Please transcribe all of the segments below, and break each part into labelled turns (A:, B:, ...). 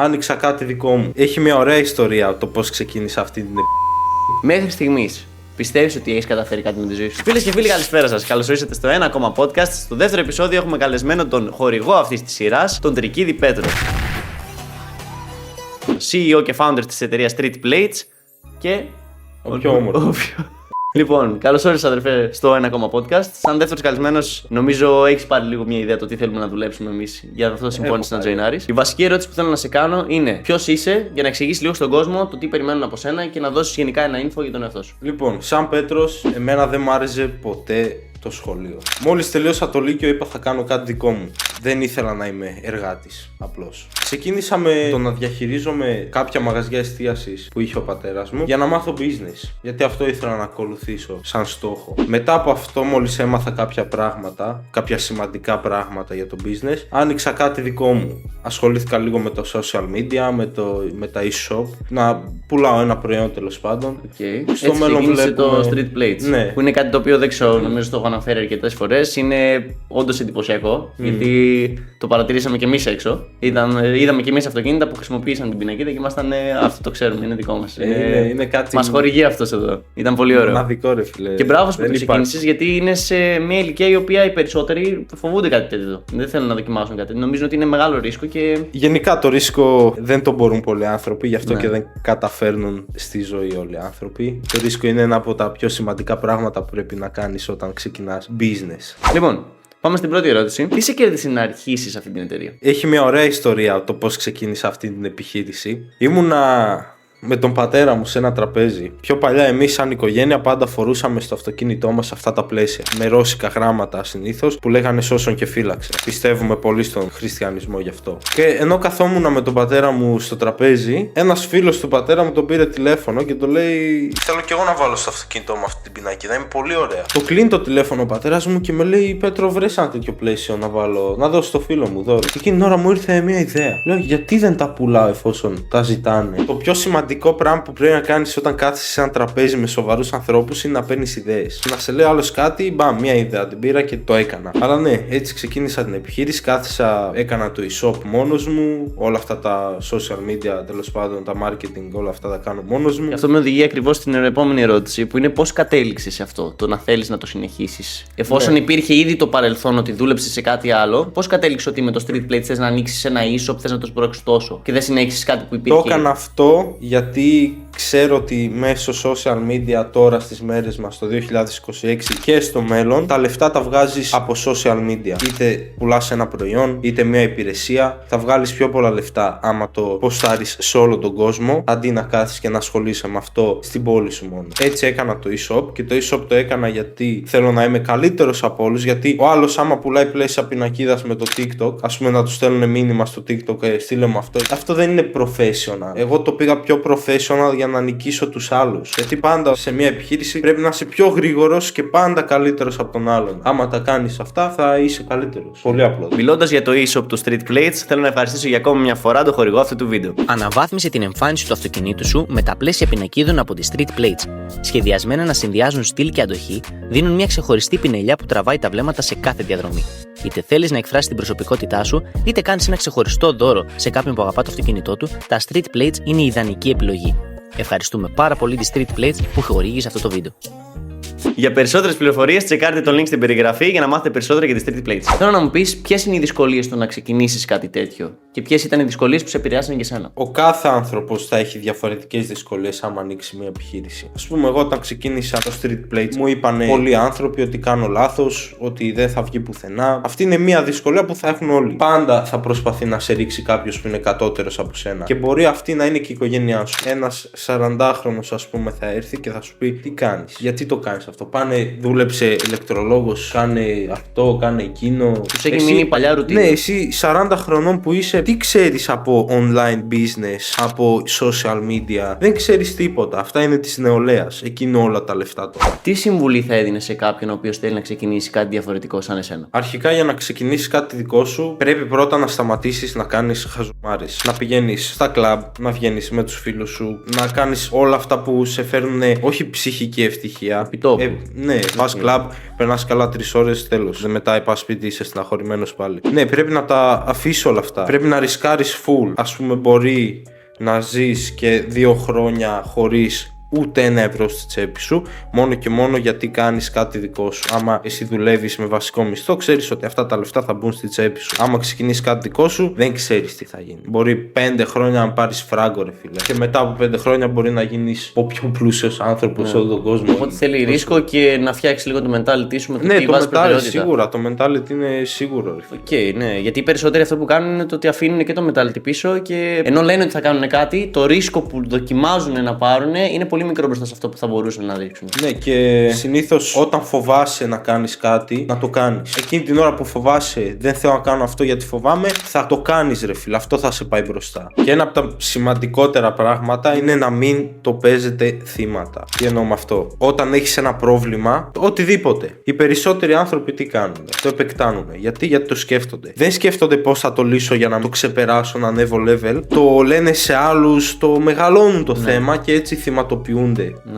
A: Άνοιξα κάτι δικό μου. Έχει μια ωραία ιστορία το πώς ξεκίνησα αυτή την
B: Μέχρι στιγμής, πιστεύεις ότι έχεις καταφέρει κάτι με τη ζωή σου? Φίλες και φίλοι, καλησπέρα σας. Καλώς ορίσατε στο ένα ακόμα podcast. Στο δεύτερο επεισόδιο έχουμε καλεσμένο τον χορηγό αυτής της σειράς, τον Τρικίδη Πέτρο. CEO και founder της εταιρείας Street Plates και.
A: Ο πιο όμορφος.
B: Λοιπόν, καλώς όρισες αδερφέ στο ένα ακόμα podcast. Σαν δεύτερος καλεσμένος, νομίζω έχεις πάρει λίγο μια ιδέα το τι θέλουμε να δουλέψουμε εμείς. Για αυτό συμφώνησες να τζοινάρεις. Η βασική ερώτηση που θέλω να σε κάνω είναι ποιος είσαι, για να εξηγήσεις λίγο στον κόσμο το τι περιμένουν από σένα και να δώσεις γενικά ένα info για τον εαυτό σου.
A: Λοιπόν, σαν Πέτρος, εμένα δεν μ' άρεσε ποτέ το σχολείο. Μόλις τελείωσα το Λύκειο, είπα θα κάνω κάτι δικό μου. Δεν ήθελα να είμαι εργάτης, απλώς. Ξεκίνησα με το να διαχειρίζομαι κάποια μαγαζιά εστίασης που είχε ο πατέρας μου για να μάθω business. Γιατί αυτό ήθελα να ακολουθήσω σαν στόχο. Μετά από αυτό, μόλις έμαθα κάποια πράγματα, κάποια σημαντικά πράγματα για το business, άνοιξα κάτι δικό μου. Ασχολήθηκα λίγο με το social media, με τα e-shop, να πουλάω ένα προϊόν τέλος πάντων.
B: Okay. Στο μέλλον βλέπουμε το Street Plates. Ναι. Που είναι κάτι το οποίο δεν ξέρω, νομίζω το έχω αναφέρει αρκετές φορές. Είναι όντως εντυπωσιακό, γιατί το παρατηρήσαμε κι εμείς έξω. Είδαμε κι εμείς αυτοκίνητα που χρησιμοποίησαν την πινακίδα και ήμασταν. Αυτό το ξέρουμε, είναι δικό μας.
A: Είναι κάτι.
B: Μας χορηγεί αυτός εδώ. Ήταν πολύ ωραίο.
A: Μοναδικό, ρε φίλε.
B: Και μπράβο που το ξεκίνησες, γιατί είναι σε μια ηλικία η οποία οι περισσότεροι φοβούνται κάτι τέτοιο. Δεν θέλουν να δοκιμάσουν κάτι. Νομίζουν ότι είναι μεγάλο ρίσκο και.
A: Γενικά το ρίσκο δεν το μπορούν πολλοί άνθρωποι, γι' αυτό και δεν καταφέρνουν στη ζωή όλοι οι άνθρωποι. Το ρίσκο είναι ένα από τα πιο σημαντικά πράγματα που πρέπει να κάνεις όταν ξεκινάς business.
B: Λοιπόν, πάμε στην πρώτη ερώτηση. Τι σε κέρδισε να αρχίσεις αυτή την εταιρεία?
A: Έχει μια ωραία ιστορία το πώς ξεκίνησα αυτή την επιχείρηση. Ήμουνα με τον πατέρα μου σε ένα τραπέζι. Πιο παλιά, εμείς, σαν οικογένεια, πάντα φορούσαμε στο αυτοκίνητό μας αυτά τα πλαίσια. Με ρώσικα γράμματα συνήθως που λέγανε Σώσον και φύλαξε. Πιστεύουμε πολύ στον χριστιανισμό γι' αυτό. Και ενώ καθόμουν με τον πατέρα μου στο τραπέζι, ένας φίλος του πατέρα μου τον πήρε τηλέφωνο και το λέει: θέλω κι εγώ να βάλω στο αυτοκίνητό μου αυτή την πινακίδα. Είναι πολύ ωραία. Το κλείνει το τηλέφωνο ο πατέρας μου και με λέει: Πέτρο, βρες ένα τέτοιο πλαίσιο να βάλω, να δώσω στο φίλο μου δώρο. Και εκείνη την ώρα μου ήρθε μια ιδέα. Λέω: γιατί δεν τα πουλάω εφόσον τα ζητάνε? Το πιο σημαντικό πράγμα που πρέπει να κάνεις όταν κάθεσαι σε ένα τραπέζι με σοβαρούς ανθρώπους είναι να παίρνεις ιδέες. Να σε λέει άλλος κάτι, μπαμ, μια ιδέα την πήρα και το έκανα. Αλλά ναι, έτσι ξεκίνησα την επιχείρηση. Κάθισα, έκανα το e-shop μόνος μου, όλα αυτά τα social media, τέλος πάντων, τα marketing, όλα αυτά τα κάνω μόνος μου.
B: Και αυτό με οδηγεί ακριβώς στην επόμενη ερώτηση, που είναι πώς κατέληξες σε αυτό, το να θέλεις να το συνεχίσεις. Εφόσον υπήρχε ήδη το παρελθόν ότι δούλεψες σε κάτι άλλο, πώς κατέληξες ότι με το Street Plates θες να ανοίξεις ένα e-shop, θες να το σπρώξεις τόσο και δεν συνέχισεις κάτι που υπήρχε?
A: Το έκανα αυτό γιατί ξέρω ότι μέσω social media τώρα στις μέρες μας το 2026 και στο μέλλον τα λεφτά τα βγάζεις από social media. Είτε πουλάς ένα προϊόν είτε μια υπηρεσία, θα βγάλεις πιο πολλά λεφτά άμα το ποστάρεις σε όλο τον κόσμο αντί να κάθεις και να ασχολείσαι με αυτό στην πόλη σου μόνο. Έτσι έκανα το e-shop και το e-shop το έκανα γιατί θέλω να είμαι καλύτερος από όλους. Γιατί ο άλλος άμα πουλάει πλαίσια πινακίδας με το TikTok, ας πούμε να του στέλνουν μήνυμα στο TikTok, στείλε μου αυτό δεν είναι professional. Εγώ το πήγα πιο professional για να νικήσω τους άλλους. Γιατί πάντα σε μια επιχείρηση πρέπει να είσαι πιο γρήγορος και πάντα καλύτερος από τον άλλον. Άμα τα κάνεις αυτά, θα είσαι καλύτερος. Πολύ απλό.
B: Μιλώντας για το e-shop του Street Plates, θέλω να ευχαριστήσω για ακόμη μια φορά τον χορηγό αυτού του βίντεο.
C: Αναβάθμισε την εμφάνιση του αυτοκινήτου σου με τα πλαίσια πινακίδων από τη Street Plates. Σχεδιασμένα να συνδυάζουν στυλ και αντοχή, δίνουν μια ξεχωριστή πινελιά που τραβάει τα βλέμματα σε κάθε διαδρομή. Είτε θέλεις να εκφράσεις την προσωπικότητά σου, είτε κάνεις ένα ξεχωριστό δώρο σε κάποιον που αγαπά το αυτοκίνητό του, τα Street Plates είναι η ιδανική επιλογή. Ευχαριστούμε πάρα πολύ τη Street Plates που χορήγησε αυτό το βίντεο.
B: Για περισσότερες πληροφορίες, τσεκάρτε το link στην περιγραφή για να μάθετε περισσότερα για τη Street Plates. Θέλω να μου πεις ποιες είναι οι δυσκολίες στο να ξεκινήσεις κάτι τέτοιο και ποιες ήταν οι δυσκολίες που σε επηρεάσαν και εσένα.
A: Ο κάθε άνθρωπος θα έχει διαφορετικές δυσκολίες άμα ανοίξει μια επιχείρηση. Ας πούμε, εγώ όταν ξεκίνησα το Street Plates, μου είπαν πολλοί άνθρωποι ότι κάνω λάθος, ότι δεν θα βγει πουθενά. Αυτή είναι μια δυσκολία που θα έχουν όλοι. Πάντα θα προσπαθεί να σε ρίξει κάποιος που είναι κατώτερος από σένα. Και μπορεί αυτή να είναι και η οικογένειά σου. Ένας 40χρονος, ας πούμε, θα έρθει και θα σου πει: τι κάνεις, γιατί το κάνεις αυτό? Πάνε, δούλεψε ηλεκτρολόγος, κάνε αυτό, κάνε εκείνο.
B: Τους έχει μείνει η παλιά ρουτίνα.
A: Ναι, εσύ 40 χρονών που είσαι, τι ξέρεις από online business, από social media? Δεν ξέρεις τίποτα. Αυτά είναι της νεολαίας. Εκεί είναι όλα τα λεφτά τώρα.
B: Τι συμβουλή θα έδινε σε κάποιον ο οποίος θέλει να ξεκινήσει κάτι διαφορετικό σαν εσένα?
A: Αρχικά, για να ξεκινήσεις κάτι δικό σου, πρέπει πρώτα να σταματήσεις να κάνεις χαζομάρες. Να πηγαίνεις στα κλαμπ, να βγαίνεις με τους φίλους σου, να κάνεις όλα αυτά που σε φέρνουν όχι ψυχική ευτυχία. ναι, πας κλαμπ, περνάς καλά 3 ώρες, τέλος. Μετά πας σπίτι, είσαι στεναχωρημένος πάλι. Ναι, πρέπει να τα αφήσεις όλα αυτά. Πρέπει να ρισκάρεις full. Ας πούμε, μπορεί να ζεις και 2 χρόνια χωρίς ούτε 1 ευρώ στη τσέπη σου, μόνο και μόνο γιατί κάνεις κάτι δικό σου. Άμα εσύ δουλεύεις με βασικό μισθό, ξέρεις ότι αυτά τα λεφτά θα μπουν στη τσέπη σου. Άμα ξεκινήσεις κάτι δικό σου, δεν ξέρεις τι θα γίνει. Μπορεί 5 χρόνια να πάρεις φράγκο, ρε φίλε. Και μετά από 5 χρόνια μπορεί να γίνεις ο πιο πλούσιος άνθρωπος σε όλο τον κόσμο.
B: Οπότε θέλει ρίσκο και να φτιάξει λίγο το mentality σου με το τι βάζει προτεραιότητα.
A: Σίγουρα, το mentality είναι σίγουρο, ρε φίλε.
B: Okay, ναι, γιατί οι περισσότεροι αυτό που κάνουν είναι το ότι αφήνουν και το mentality πίσω και ενώ λένε ότι θα κάνουν κάτι, το ρίσκο που δοκιμάζουν να πάρουν είναι πολύ μικρό μπροστά σε αυτό που θα μπορούσαν να δείξουν.
A: Ναι, και συνήθως όταν φοβάσαι να κάνεις κάτι, να το κάνεις. Εκείνη την ώρα που φοβάσαι, δεν θέλω να κάνω αυτό γιατί φοβάμαι, θα το κάνεις, ρε φίλε. Αυτό θα σε πάει μπροστά. Και ένα από τα σημαντικότερα πράγματα είναι να μην το παίζετε θύματα. Τι εννοώ με αυτό? Όταν έχεις ένα πρόβλημα, οτιδήποτε, οι περισσότεροι άνθρωποι τι κάνουν? Το επεκτάνουν. Γιατί το σκέφτονται. Δεν σκέφτονται πώς θα το λύσω για να το ξεπεράσω, να ανέβω level. Το λένε σε άλλους, το μεγαλώνουν το θέμα και έτσι θυματοποιούνται.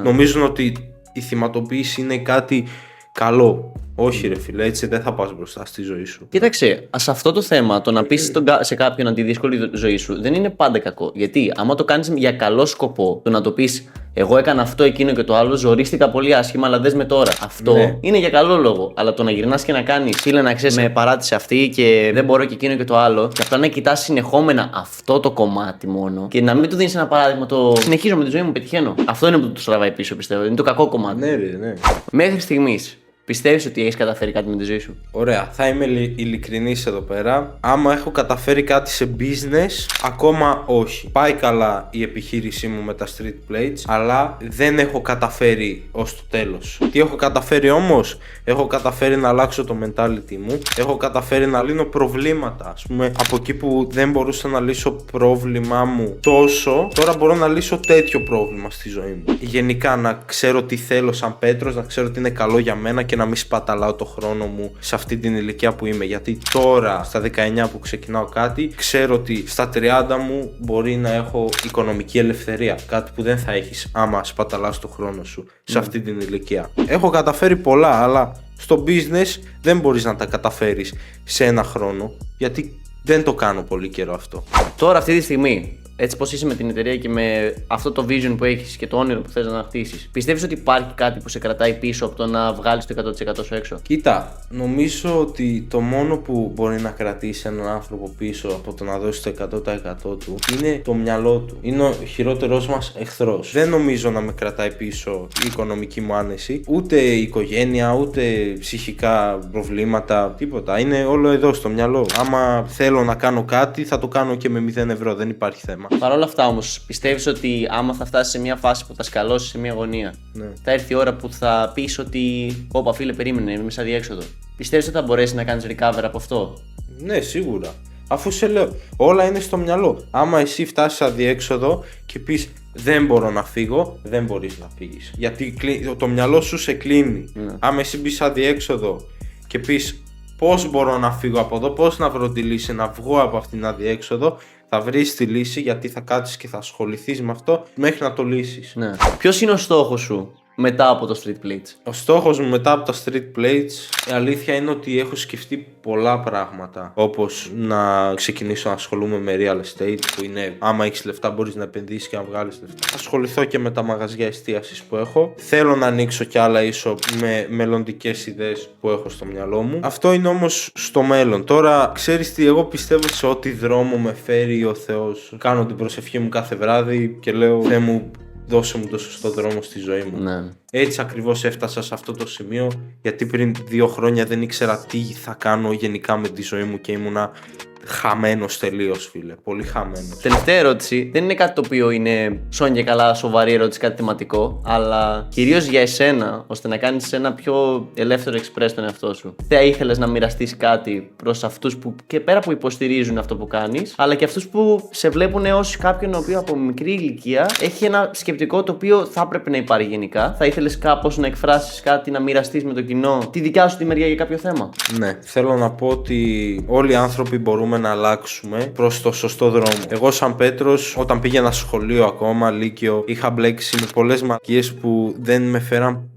A: Νομίζουν ότι η θυματοποίηση είναι κάτι καλό. Όχι, ρε φίλε, έτσι δεν θα πας μπροστά στη ζωή σου.
B: Κοίταξε, σε αυτό το θέμα, το να πεις σε κάποιον τη δύσκολη ζωή σου δεν είναι πάντα κακό. Γιατί άμα το κάνεις για καλό σκοπό, το να το πεις εγώ έκανα αυτό, εκείνο και το άλλο, ζορίστηκα πολύ άσχημα, αλλά δες με τώρα. Αυτό είναι για καλό λόγο. Αλλά το να γυρνάς και να κάνεις, φίλε, να ξέρεις, με παράτησε αυτή και δεν μπορώ και εκείνο και το άλλο, και απλά να κοιτάς συνεχόμενα αυτό το κομμάτι μόνο και να μην του δίνεις ένα παράδειγμα το συνεχίζω με τη ζωή μου, πετυχαίνω. Αυτό είναι που του τραβάει πίσω, πιστεύω. Είναι το κακό κομμάτι.
A: Ναι, ναι.
B: Μέχρι στιγμής. Πιστεύεις ότι έχεις καταφέρει κάτι με τη ζωή σου?
A: Ωραία, θα είμαι ειλικρινής εδώ πέρα. Άμα έχω καταφέρει κάτι σε business, ακόμα όχι. Πάει καλά η επιχείρησή μου με τα street plates, αλλά δεν έχω καταφέρει ως το τέλος. Τι έχω καταφέρει όμως? Έχω καταφέρει να αλλάξω το mentality μου. Έχω καταφέρει να λύνω προβλήματα. Ας πούμε, από εκεί που δεν μπορούσα να λύσω πρόβλημά μου τόσο, τώρα μπορώ να λύσω τέτοιο πρόβλημα στη ζωή μου. Γενικά να ξέρω τι θέλω σαν Πέτρος, να ξέρω τι είναι καλό για μένα και να μην σπαταλάω το χρόνο μου σε αυτή την ηλικία που είμαι. Γιατί τώρα στα 19 που ξεκινάω κάτι, ξέρω ότι στα 30 μου μπορεί να έχω οικονομική ελευθερία. Κάτι που δεν θα έχεις άμα σπαταλάς το χρόνο σου σε αυτή την ηλικία. Έχω καταφέρει πολλά, αλλά στο business δεν μπορείς να τα καταφέρεις σε 1 χρόνο, γιατί δεν το κάνω πολύ καιρό αυτό.
B: Τώρα αυτή τη στιγμή, έτσι πως είσαι με την εταιρεία και με αυτό το vision που έχεις και το όνειρο που θες να χτίσεις, πιστεύεις ότι υπάρχει κάτι που σε κρατάει πίσω από το να βγάλεις το 100% σου έξω?
A: Κοίτα, νομίζω ότι το μόνο που μπορεί να κρατήσει έναν άνθρωπο πίσω από το να δώσει το 100% του είναι το μυαλό του. Είναι ο χειρότερός μας εχθρός. Δεν νομίζω να με κρατάει πίσω η οικονομική μου άνεση, ούτε η οικογένεια, ούτε ψυχικά προβλήματα, τίποτα. Είναι όλο εδώ στο μυαλό. Άμα θέλω να κάνω κάτι, θα το κάνω και με 0 ευρώ, δεν υπάρχει θέμα.
B: Παρ' όλα αυτά όμως, πιστεύεις ότι άμα θα φτάσεις σε μια φάση που θα σκαλώσεις σε μια γωνία, θα έρθει η ώρα που θα πεις ότι όπα φίλε, περίμενε, είμαι σε αδιέξοδο? Πιστεύεις ότι θα μπορέσεις να κάνεις recover από αυτό?
A: Ναι, σίγουρα. Αφού σε λέω, όλα είναι στο μυαλό. Άμα εσύ φτάσεις αδιέξοδο και πεις δεν μπορώ να φύγω, δεν μπορείς να φύγεις. Γιατί το μυαλό σου σε κλείνει. Άμα εσύ μπεις αδιέξοδο και πεις πώς μπορώ να φύγω από εδώ, πώς να βρω τη λύση, να βγω από αυτήν την αδιέξοδο, θα βρεις τη λύση, γιατί θα κάτσεις και θα ασχοληθείς με αυτό μέχρι να το λύσεις.
B: Ναι. Ποιος είναι ο στόχος σου μετά από το street plates?
A: Ο στόχος μου μετά από τα street plates, η αλήθεια είναι ότι έχω σκεφτεί πολλά πράγματα. Όπως να ξεκινήσω να ασχολούμαι με real estate, που είναι άμα έχεις λεφτά μπορείς να επενδύσεις και να βγάλεις λεφτά. Ασχοληθώ και με τα μαγαζιά εστίασης που έχω. Θέλω να ανοίξω κι άλλα ίσο με μελλοντικές ιδέες που έχω στο μυαλό μου. Αυτό είναι όμως στο μέλλον. Τώρα ξέρεις τι, εγώ πιστεύω σε ό,τι δρόμο με φέρει ο Θεός. Κάνω την προσευχή μου κάθε βράδυ και λέω Θεέ μου, δώσε μου το σωστό δρόμο στη ζωή μου.
B: Ναι.
A: Έτσι ακριβώς έφτασα σε αυτό το σημείο, γιατί πριν 2 χρόνια δεν ήξερα τι θα κάνω γενικά με τη ζωή μου και ήμουνα χαμένος τελείως, φίλε. Πολύ χαμένος.
B: Τελευταία ερώτηση. Δεν είναι κάτι το οποίο είναι σόν και καλά σοβαρή ερώτηση, κάτι θεματικό, αλλά κυρίως για εσένα, ώστε να κάνεις ένα πιο ελεύθερο express τον εαυτό σου. Θα ήθελες να μοιραστείς κάτι προς αυτούς που και πέρα που υποστηρίζουν αυτό που κάνεις, αλλά και αυτούς που σε βλέπουν ως κάποιον ο οποίος από μικρή ηλικία έχει ένα σκεπτικό το οποίο θα έπρεπε να υπάρχει γενικά? Θα ήθελες κάπως να εκφράσεις κάτι, να μοιραστείς με το κοινό τη δικιά σου τη μεριά για κάποιο θέμα?
A: Ναι, θέλω να πω ότι όλοι οι άνθρωποι μπορούμε να αλλάξουμε προς το σωστό δρόμο. Εγώ σαν Πέτρος, όταν πήγαινα σχολείο ακόμα, λύκειο, είχα μπλέξει με πολλές μαλακίες που δεν με φέραν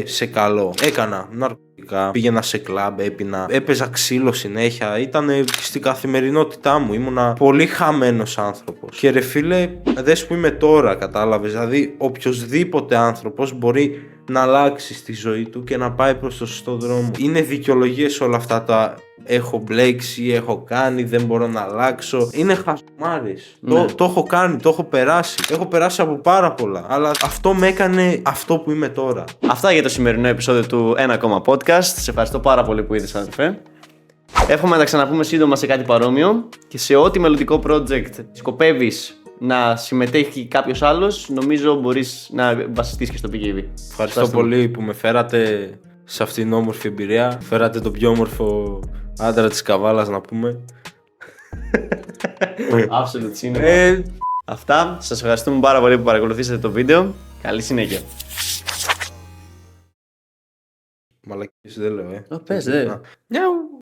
A: σε καλό. Έκανα ναρκωτικά, πήγαινα σε κλαμπ, έπινα, έπαιζα ξύλο συνέχεια. Ήταν στην καθημερινότητά μου. Ήμουνα πολύ χαμένος άνθρωπος. Και ρε φίλε, δες που είμαι τώρα, κατάλαβες. Δηλαδή, οποιοδήποτε άνθρωπος μπορεί να αλλάξει στη ζωή του και να πάει προς το σωστό δρόμο. Είναι δικαιολογίες όλα αυτά τα έχω μπλέξει, έχω κάνει, δεν μπορώ να αλλάξω. Είναι χασμάρες. Το έχω κάνει, το έχω περάσει. Έχω περάσει από πάρα πολλά. Αλλά αυτό με έκανε αυτό που είμαι τώρα.
B: Αυτά για το σημερινό επεισόδιο του Ένα Ακόμα Podcast. Σε ευχαριστώ πάρα πολύ που είδες, αδερφέ. Εύχομαι να τα ξαναπούμε σύντομα σε κάτι παρόμοιο και σε ό,τι μελλοντικό project σκοπεύεις να συμμετέχει κάποιος άλλος, νομίζω μπορείς να βασιστείς και στο PKV.
A: Ευχαριστώ πολύ που με φέρατε σε αυτήν την όμορφη εμπειρία. Φέρατε τον πιο όμορφο άντρα της Καβάλας, να πούμε.
B: Absolute cinema. Αυτά. Σας ευχαριστούμε πάρα πολύ που παρακολουθήσατε το βίντεο. Καλή συνέχεια.
A: Μαλακίες δεν λέω,
B: Πες, δε.
A: Νιάου.